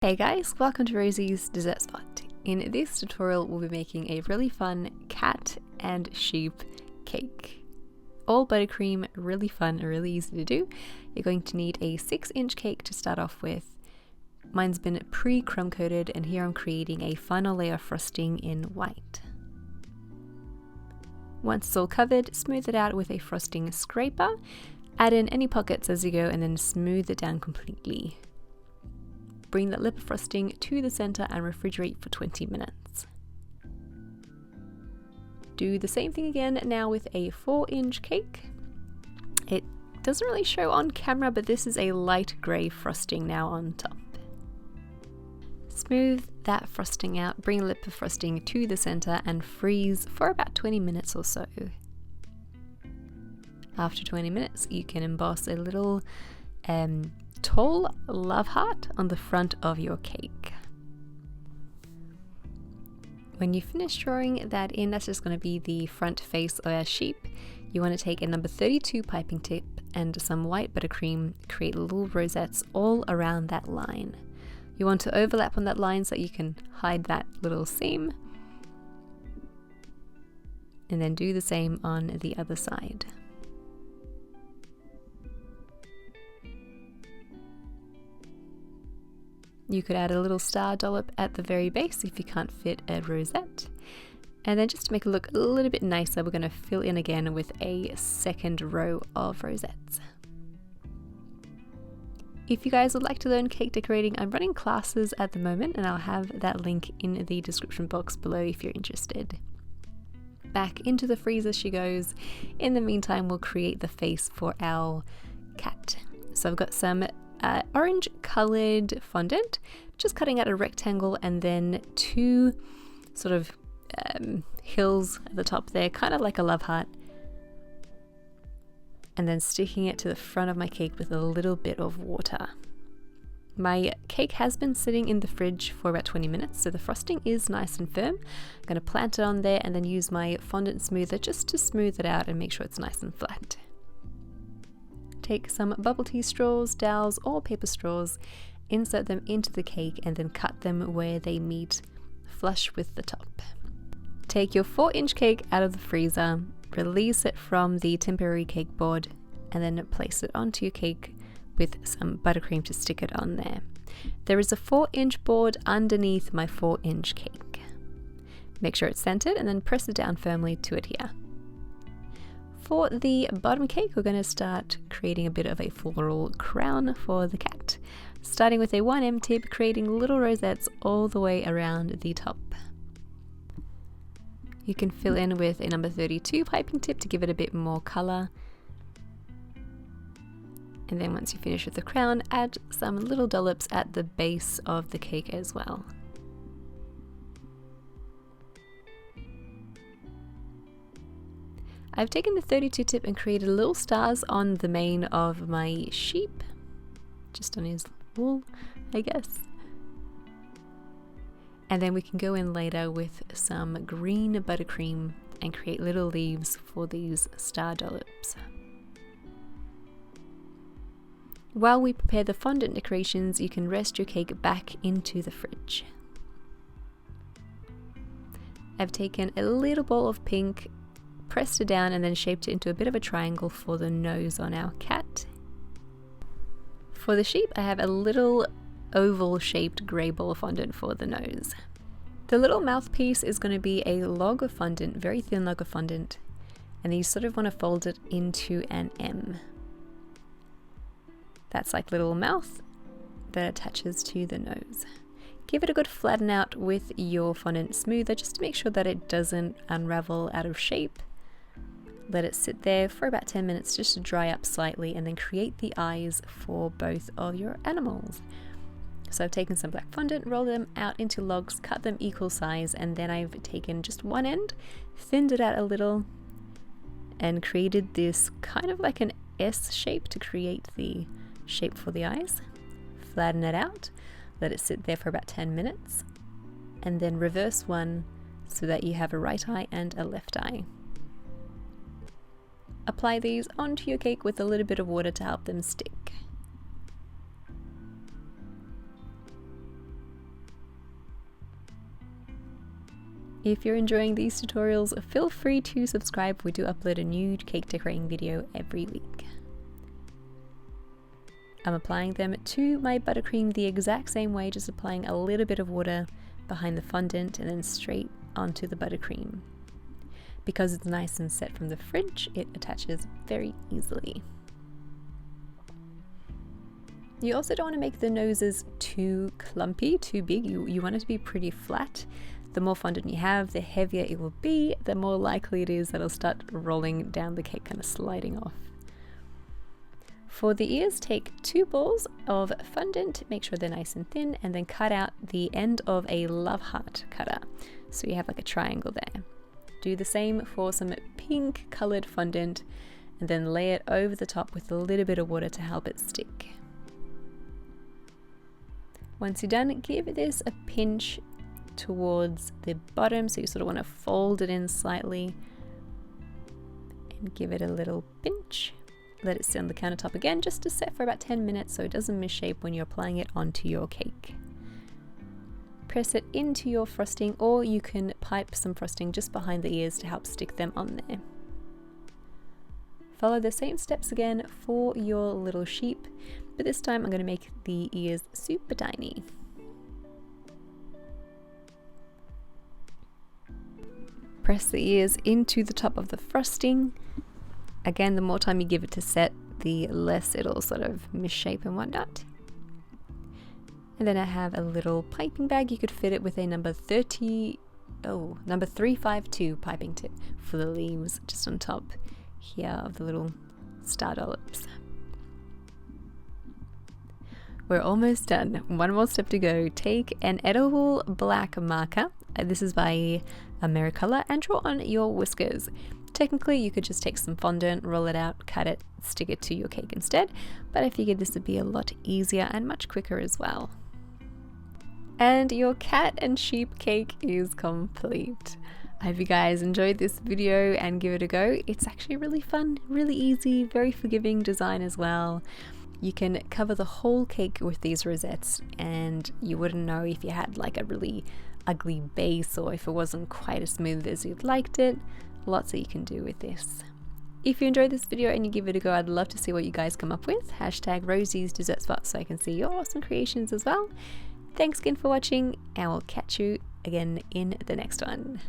Hey guys, welcome to Rosie's Dessert Spot. In this tutorial we'll be making a really fun cat and sheep cake. All buttercream, really fun, really easy to do. You're going to need a 6-inch cake to start off with. Mine's been pre-crumb coated and here I'm creating a final layer of frosting in white. Once it's all covered, smooth it out with a frosting scraper. Add in any pockets as you go and then smooth it down completely. Bring that lip of frosting to the center and refrigerate for 20 minutes. Do the same thing again now with a 4-inch cake. It doesn't really show on camera, but this is a light grey frosting now on top. Smooth that frosting out, bring a lip of frosting to the center and freeze for about 20 minutes or so. After 20 minutes, you can emboss a little tall love heart on the front of your cake. When you finish drawing that in, that's just going to be the front face of our sheep. You want to take a number 32 piping tip and some white buttercream, create little rosettes all around that line. You want to overlap on that line so that you can hide that little seam. And then do the same on the other side. You could add a little star dollop at the very base if you can't fit a rosette. And then just to make it look a little bit nicer, we're going to fill in again with a second row of rosettes. If you guys would like to learn cake decorating, I'm running classes at the moment and I'll have that link in the description box below if you're interested. Back into the freezer she goes. In the meantime, we'll create the face for our cat. So I've got some orange colored fondant, just cutting out a rectangle and then 2 sort of hills at the top there, kind of like a love heart, and then sticking it to the front of my cake with a little bit of water. My cake has been sitting in the fridge for about 20 minutes, so the frosting is nice and firm. I'm going to plant it on there and then use my fondant smoother just to smooth it out and make sure it's nice and flat. Take some bubble tea straws, dowels or paper straws, insert them into the cake and then cut them where they meet flush with the top. Take your 4-inch cake out of the freezer, release it from the temporary cake board and then place it onto your cake with some buttercream to stick it on there. There is a 4-inch board underneath my 4-inch cake. Make sure it's centered and then press it down firmly to adhere. For the bottom cake, we're going to start creating a bit of a floral crown for the cat, starting with a 1M tip, creating little rosettes all the way around the top. You can fill in with a number 32 piping tip to give it a bit more color. And then once you finish with the crown, add some little dollops at the base of the cake as well. I've taken the 32 tip and created little stars on the mane of my sheep, just on his wool, I guess. And then we can go in later with some green buttercream and create little leaves for these star dollops. While we prepare the fondant decorations, you can rest your cake back into the fridge. I've taken a little ball of pink, pressed it down and then shaped it into a bit of a triangle for the nose on our cat. For the sheep, I have a little oval shaped grey ball of fondant for the nose. The little mouthpiece is going to be a log of fondant, very thin log of fondant, and you sort of want to fold it into an M. That's like little mouth that attaches to the nose. Give it a good flatten out with your fondant smoother just to make sure that it doesn't unravel out of shape. Let it sit there for about 10 minutes just to dry up slightly and then create the eyes for both of your animals. So I've taken some black fondant, rolled them out into logs, cut them equal size, and then I've taken just one end, thinned it out a little, and created this kind of like an S shape to create the shape for the eyes. Flatten it out, let it sit there for about 10 minutes, and then reverse one so that you have a right eye and a left eye. Apply these onto your cake with a little bit of water to help them stick. If you're enjoying these tutorials, feel free to subscribe. We do upload a new cake decorating video every week. I'm applying them to my buttercream the exact same way, just applying a little bit of water behind the fondant and then straight onto the buttercream. Because it's nice and set from the fridge, it attaches very easily. You also don't want to make the noses too clumpy, too big. You want it to be pretty flat. The more fondant you have, the heavier it will be, the more likely it is that it'll start rolling down the cake, kind of sliding off. For the ears, take 2 balls of fondant, make sure they're nice and thin, and then cut out the end of a love heart cutter. So you have like a triangle there. Do the same for some pink colored fondant, and then lay it over the top with a little bit of water to help it stick. Once you're done, give this a pinch towards the bottom, so you sort of want to fold it in slightly and give it a little pinch. Let it sit on the countertop again, just to set for about 10 minutes so it doesn't misshape when you're applying it onto your cake. Press it into your frosting, or you can pipe some frosting just behind the ears to help stick them on there. Follow the same steps again for your little sheep, but this time I'm going to make the ears super tiny. Press the ears into the top of the frosting. Again, the more time you give it to set, the less it'll sort of misshape and whatnot. And then I have a little piping bag. You could fit it with a number 352 piping tip for the leaves just on top here of the little star dollops. We're almost done. One more step to go. Take an edible black marker. This is by Americolor, and draw on your whiskers. Technically, you could just take some fondant, roll it out, cut it, stick it to your cake instead, but I figured this would be a lot easier and much quicker as well. And your cat and sheep cake is complete. I hope you guys enjoyed this video and give it a go. It's actually really fun, really easy, very forgiving design as well. You can cover the whole cake with these rosettes, and you wouldn't know if you had like a really ugly base or if it wasn't quite as smooth as you'd liked it. Lots that you can do with this. If you enjoyed this video and you give it a go, I'd love to see what you guys come up with. Hashtag Rosie's Dessert Spot so I can see your awesome creations as well. Thanks again for watching, and we'll catch you again in the next one.